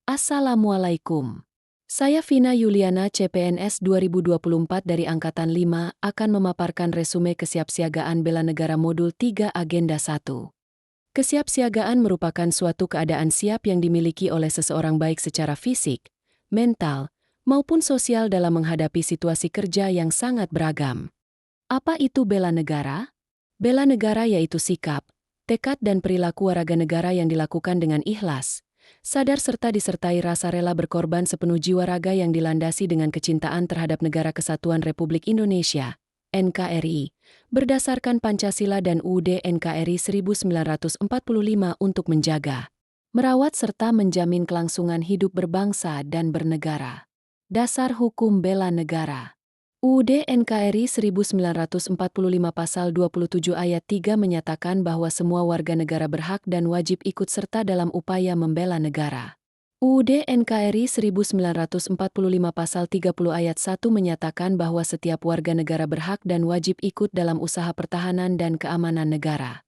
Assalamualaikum. Saya Vina Yuliana CPNS 2024 dari Angkatan 5 akan memaparkan resume kesiapsiagaan bela negara Modul 3 Agenda 1. Kesiapsiagaan merupakan suatu keadaan siap yang dimiliki oleh seseorang baik secara fisik, mental, maupun sosial dalam menghadapi situasi kerja yang sangat beragam. Apa itu bela negara? Bela negara yaitu sikap, tekad dan perilaku warga negara yang dilakukan dengan ikhlas, sadar serta disertai rasa rela berkorban sepenuh jiwa raga yang dilandasi dengan kecintaan terhadap Negara Kesatuan Republik Indonesia, NKRI, berdasarkan Pancasila dan UUD NKRI 1945 untuk menjaga, merawat serta menjamin kelangsungan hidup berbangsa dan bernegara. Dasar Hukum Bela Negara. UUD NKRI 1945 Pasal 27 Ayat 3 menyatakan bahwa semua warga negara berhak dan wajib ikut serta dalam upaya membela negara. UUD NKRI 1945 Pasal 30 Ayat 1 menyatakan bahwa setiap warga negara berhak dan wajib ikut dalam usaha pertahanan dan keamanan negara.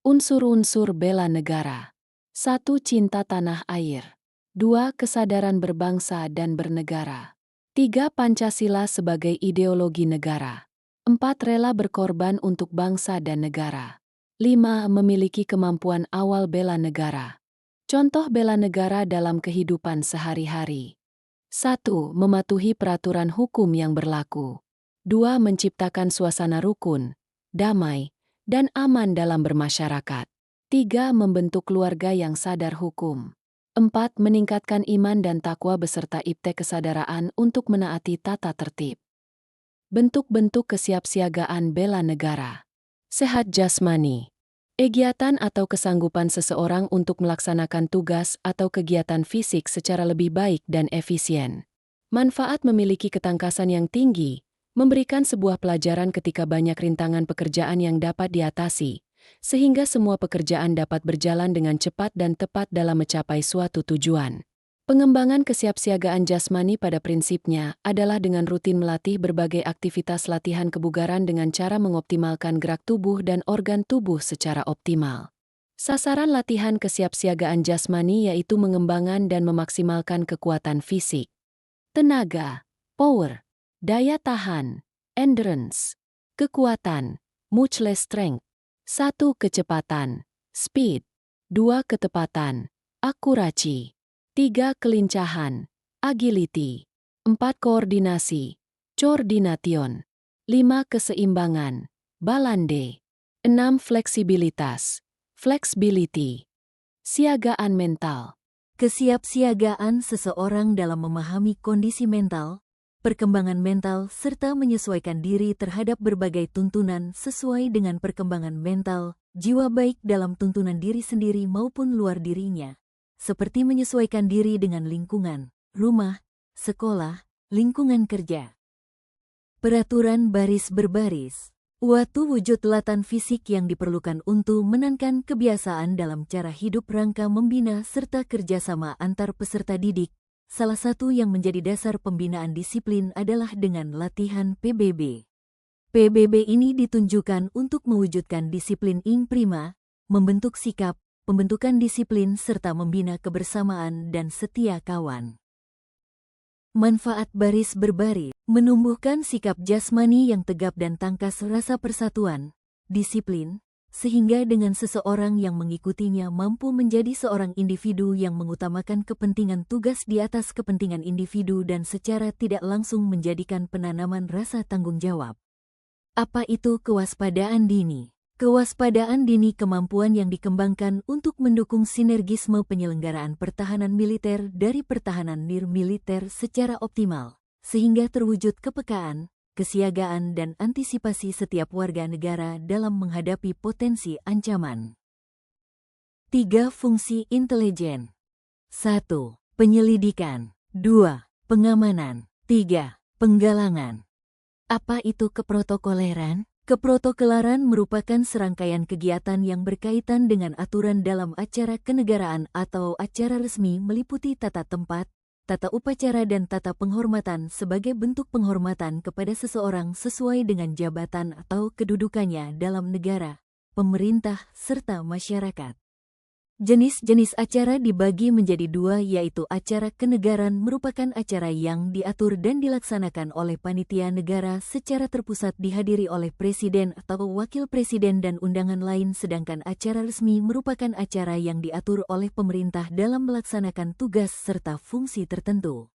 Unsur-unsur bela negara. 1. Cinta tanah air. 2. Kesadaran berbangsa dan bernegara. 3. Pancasila sebagai ideologi negara. 4. Rela berkorban untuk bangsa dan negara. 5. Memiliki kemampuan awal bela negara. Contoh bela negara dalam kehidupan sehari-hari. 1. Mematuhi peraturan hukum yang berlaku. 2. Menciptakan suasana rukun, damai, dan aman dalam bermasyarakat. 3. Membentuk keluarga yang sadar hukum. 4. Meningkatkan iman dan takwa beserta iptek kesadaraan untuk menaati tata tertib. Bentuk-bentuk kesiapsiagaan bela negara. Sehat jasmani. Kegiatan atau kesanggupan seseorang untuk melaksanakan tugas atau kegiatan fisik secara lebih baik dan efisien. Manfaat memiliki ketangkasan yang tinggi, memberikan sebuah pelajaran ketika banyak rintangan pekerjaan yang dapat diatasi, sehingga semua pekerjaan dapat berjalan dengan cepat dan tepat dalam mencapai suatu tujuan. Pengembangan kesiapsiagaan jasmani pada prinsipnya adalah dengan rutin melatih berbagai aktivitas latihan kebugaran dengan cara mengoptimalkan gerak tubuh dan organ tubuh secara optimal. Sasaran latihan kesiapsiagaan jasmani yaitu mengembangkan dan memaksimalkan kekuatan fisik, tenaga, power, daya tahan, endurance, kekuatan, muscle strength. 1. Kecepatan, speed. 2. Ketepatan, accuracy. 3. Kelincahan, agility. 4. Koordinasi, coordination. 5. Keseimbangan, balance. 6. Fleksibilitas, flexibility. Siagaan mental. Kesiapsiagaan seseorang dalam memahami kondisi mental, perkembangan mental serta menyesuaikan diri terhadap berbagai tuntunan sesuai dengan perkembangan mental, jiwa baik dalam tuntunan diri sendiri maupun luar dirinya, seperti menyesuaikan diri dengan lingkungan, rumah, sekolah, lingkungan kerja. Peraturan baris berbaris. Suatu wujud latan fisik yang diperlukan untuk menanamkan kebiasaan dalam cara hidup rangka membina serta kerjasama antar peserta didik. Salah satu yang menjadi dasar pembinaan disiplin adalah dengan latihan PBB. PBB ini ditunjukkan untuk mewujudkan disiplin ing prima, membentuk sikap, pembentukan disiplin serta membina kebersamaan dan setia kawan. Manfaat baris berbaris, menumbuhkan sikap jasmani yang tegap dan tangkas rasa persatuan, disiplin, sehingga dengan seseorang yang mengikutinya mampu menjadi seorang individu yang mengutamakan kepentingan tugas di atas kepentingan individu dan secara tidak langsung menjadikan penanaman rasa tanggung jawab. Apa itu kewaspadaan dini? Kewaspadaan dini kemampuan yang dikembangkan untuk mendukung sinergisme penyelenggaraan pertahanan militer dari pertahanan nir-militer secara optimal, sehingga terwujud kepekaan, kesiagaan dan antisipasi setiap warga negara dalam menghadapi potensi ancaman. 3. Fungsi intelijen. 1. Penyelidikan. 2. Pengamanan. 3. Penggalangan. Apa itu keprotokoleran? Keprotokolaran merupakan serangkaian kegiatan yang berkaitan dengan aturan dalam acara kenegaraan atau acara resmi meliputi tata tempat, tata upacara dan tata penghormatan sebagai bentuk penghormatan kepada seseorang sesuai dengan jabatan atau kedudukannya dalam negara, pemerintah, serta masyarakat. Jenis-jenis acara dibagi menjadi dua, yaitu acara kenegaraan merupakan acara yang diatur dan dilaksanakan oleh panitia negara secara terpusat dihadiri oleh presiden atau wakil presiden dan undangan lain, sedangkan acara resmi merupakan acara yang diatur oleh pemerintah dalam melaksanakan tugas serta fungsi tertentu.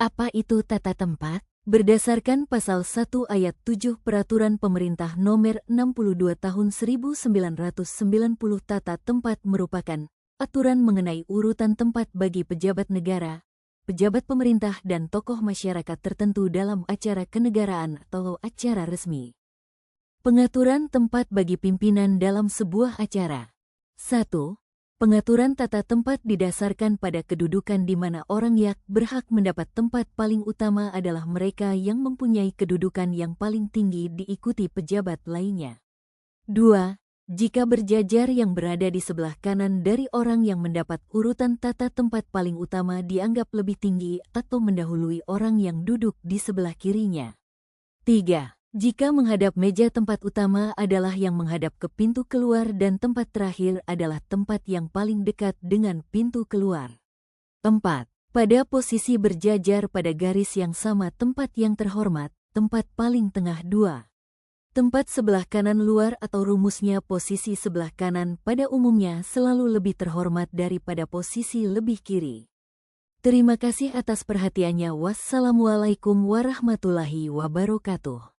Apa itu tata tempat? Berdasarkan Pasal 1 Ayat 7 Peraturan Pemerintah Nomor 62 Tahun 1990, tata tempat merupakan aturan mengenai urutan tempat bagi pejabat negara, pejabat pemerintah dan tokoh masyarakat tertentu dalam acara kenegaraan atau acara resmi. Pengaturan tempat bagi pimpinan dalam sebuah acara. 1. Pengaturan tata tempat didasarkan pada kedudukan di mana orang yang berhak mendapat tempat paling utama adalah mereka yang mempunyai kedudukan yang paling tinggi diikuti pejabat lainnya. 2. Jika berjajar yang berada di sebelah kanan dari orang yang mendapat urutan tata tempat paling utama dianggap lebih tinggi atau mendahului orang yang duduk di sebelah kirinya. 3. Jika menghadap meja tempat utama adalah yang menghadap ke pintu keluar dan tempat terakhir adalah tempat yang paling dekat dengan pintu keluar. 4. Pada posisi berjajar pada garis yang sama tempat yang terhormat, tempat paling tengah 2. Tempat sebelah kanan luar atau rumusnya posisi sebelah kanan pada umumnya selalu lebih terhormat daripada posisi lebih kiri. Terima kasih atas perhatiannya. Wassalamualaikum warahmatullahi wabarakatuh.